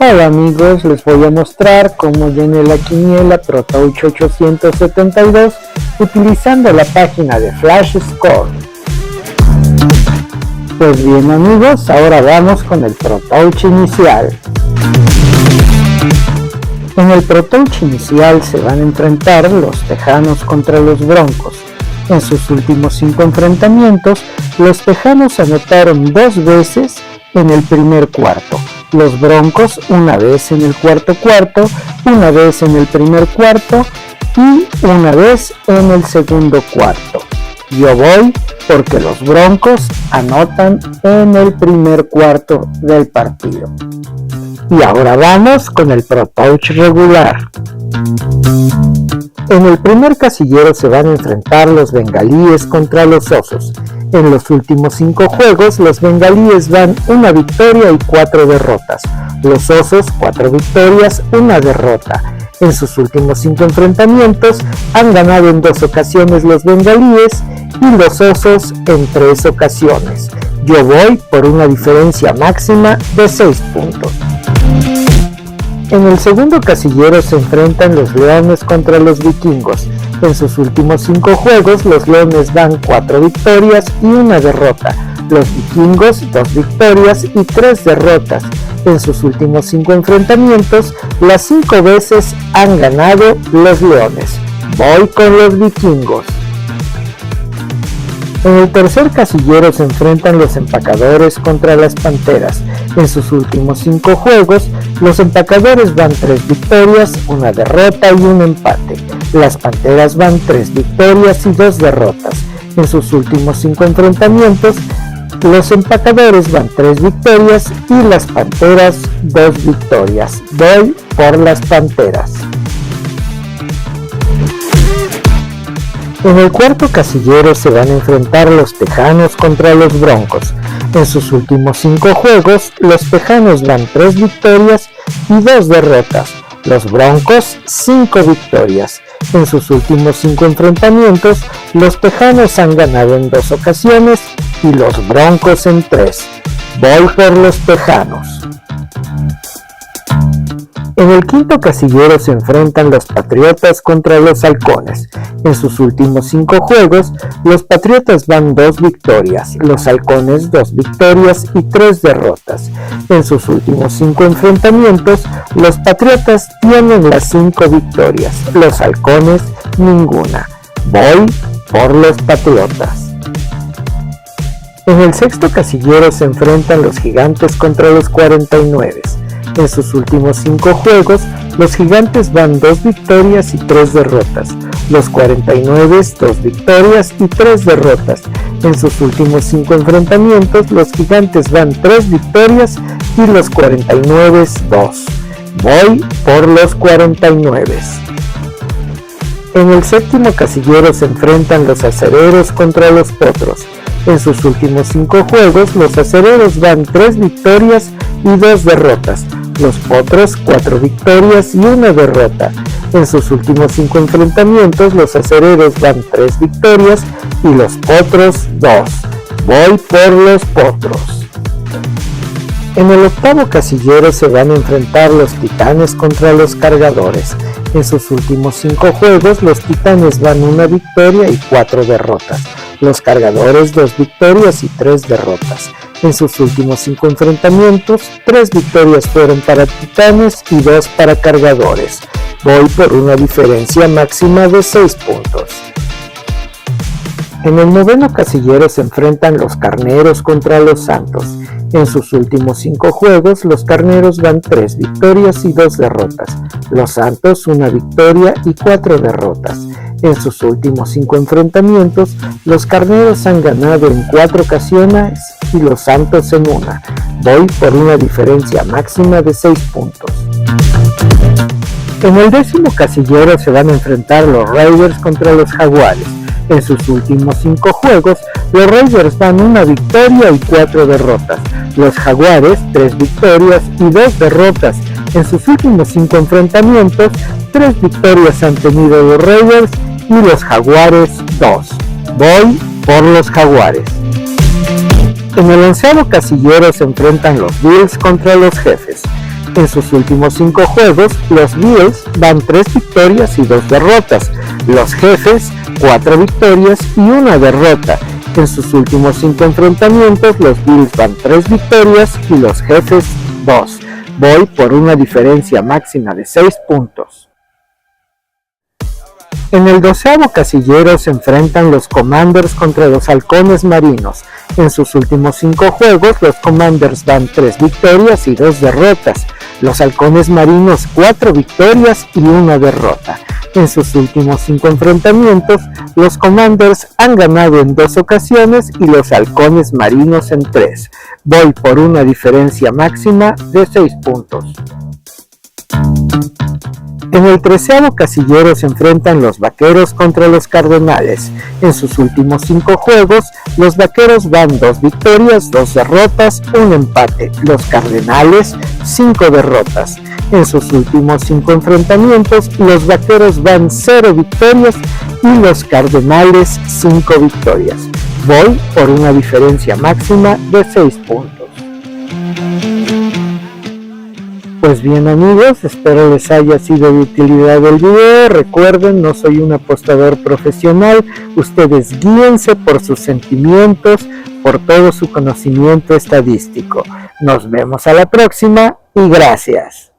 Hola amigos, les voy a mostrar cómo llené la quiniela ProTouch 872 utilizando la página de Flash Score. Pues bien amigos, ahora vamos con el ProTouch inicial. En el ProTouch inicial se van a enfrentar los Tejanos contra los Broncos. En sus últimos 5 enfrentamientos, los Tejanos anotaron 2 veces en el primer cuarto. Los Broncos una vez en el cuarto cuarto, una vez en el primer cuarto y una vez en el segundo cuarto. Yo voy porque los Broncos anotan en el primer cuarto del partido. Y ahora vamos con el ProTouch regular. En el primer casillero se van a enfrentar los Bengalíes contra los Osos. En los últimos 5 juegos, los Bengalíes van 1 victoria y 4 derrotas. Los Osos 4 victorias, 1 derrota. En sus últimos 5 enfrentamientos, han ganado en 2 ocasiones los Bengalíes y los Osos en 3 ocasiones. Yo voy por una diferencia máxima de 6 puntos. En el segundo casillero se enfrentan los Leones contra los Vikingos. En sus últimos 5 juegos, los Leones van 4 victorias y 1 derrota. Los Vikingos 2 victorias y 3 derrotas. En sus últimos 5 enfrentamientos, las 5 veces han ganado los Leones. Voy con los Vikingos. En el tercer casillero se enfrentan los Empacadores contra las Panteras. En sus últimos 5 juegos, los Empacadores van 3 victorias, 1 derrota y 1 empate. Las Panteras van 3 victorias y 2 derrotas. En sus últimos 5 enfrentamientos, los Empacadores van 3 victorias y las Panteras 2 victorias. Voy por las Panteras. En el cuarto casillero se van a enfrentar los Tejanos contra los Broncos. En sus últimos 5 juegos, los Tejanos van 3 victorias y 2 derrotas. Los Broncos 5 victorias. En sus últimos 5 enfrentamientos, los Tejanos han ganado en 2 ocasiones y los Broncos en 3. Voy por los Tejanos. En el quinto casillero se enfrentan los Patriotas contra los Halcones. En sus últimos 5 juegos, los Patriotas van 2 victorias, los Halcones 2 victorias y 3 derrotas. En sus últimos 5 enfrentamientos, los Patriotas tienen las 5 victorias, los Halcones ninguna. Voy por los Patriotas. En el sexto casillero se enfrentan los Gigantes contra los 49. En sus últimos 5 juegos, los Gigantes van 2 victorias y 3 derrotas. Los 49, 2 victorias y 3 derrotas. En sus últimos 5 enfrentamientos, los Gigantes van 3 victorias y los 49, 2. Voy por los 49. En el séptimo casillero se enfrentan los Acereros contra los Potros. En sus últimos 5 juegos, los Acereros van 3 victorias y 2 derrotas. Los Potros 4 victorias y 1 derrota. En sus últimos 5 enfrentamientos, los Acereros van 3 victorias y los Potros 2. Voy por los Potros. En el octavo casillero se van a enfrentar los Titanes contra los Cargadores. En sus últimos 5 juegos, los Titanes van 1 victoria y 4 derrotas. Los Cargadores 2 victorias y 3 derrotas. En sus últimos 5 enfrentamientos, 3 victorias fueron para Titanes y 2 para Cargadores. Voy por una diferencia máxima de 6 puntos. En el noveno casillero se enfrentan los Carneros contra los Santos. En sus últimos 5 juegos, los Carneros van 3 victorias y 2 derrotas. Los Santos 1 victoria y 4 derrotas. En sus últimos 5 enfrentamientos, los Carneros han ganado en 4 ocasiones y los Santos en 1. Voy por una diferencia máxima de 6 puntos. En el décimo casillero se van a enfrentar los Raiders contra los Jaguares. En sus últimos 5 juegos, los Raiders van 1 victoria y 4 derrotas. Los Jaguares 3 victorias y 2 derrotas. En sus últimos 5 enfrentamientos, 3 victorias han tenido los Raiders y los Jaguares 2. Voy por los Jaguares. En el onceavo casillero se enfrentan los Bills contra los Jefes. En sus últimos 5 juegos, los Bills van 3 victorias y 2 derrotas. Los Jefes, 4 victorias y 1 derrota. En sus últimos 5 enfrentamientos, los Bills van 3 victorias y los Jefes 2. Voy por una diferencia máxima de 6 puntos. En el 12º casillero se enfrentan los Commanders contra los Halcones Marinos. En sus últimos 5 juegos, los Commanders van 3 victorias y 2 derrotas. Los Halcones Marinos 4 victorias y 1 derrota. En sus últimos 5 enfrentamientos, los Commanders han ganado en 2 ocasiones y los Halcones Marinos en 3. Voy por una diferencia máxima de 6 puntos. En el 13º casillero se enfrentan los Vaqueros contra los Cardenales. En sus últimos 5 juegos, los Vaqueros van 2 victorias, 2 derrotas, 1 empate. Los Cardenales 5 derrotas. En sus últimos 5 enfrentamientos, los Vaqueros van 0 victorias y los Cardenales 5 victorias. Voy por una diferencia máxima de 6 puntos. Pues bien amigos, espero les haya sido de utilidad el video. Recuerden, no soy un apostador profesional, ustedes guíense por sus sentimientos, por todo su conocimiento estadístico. Nos vemos a la próxima y gracias.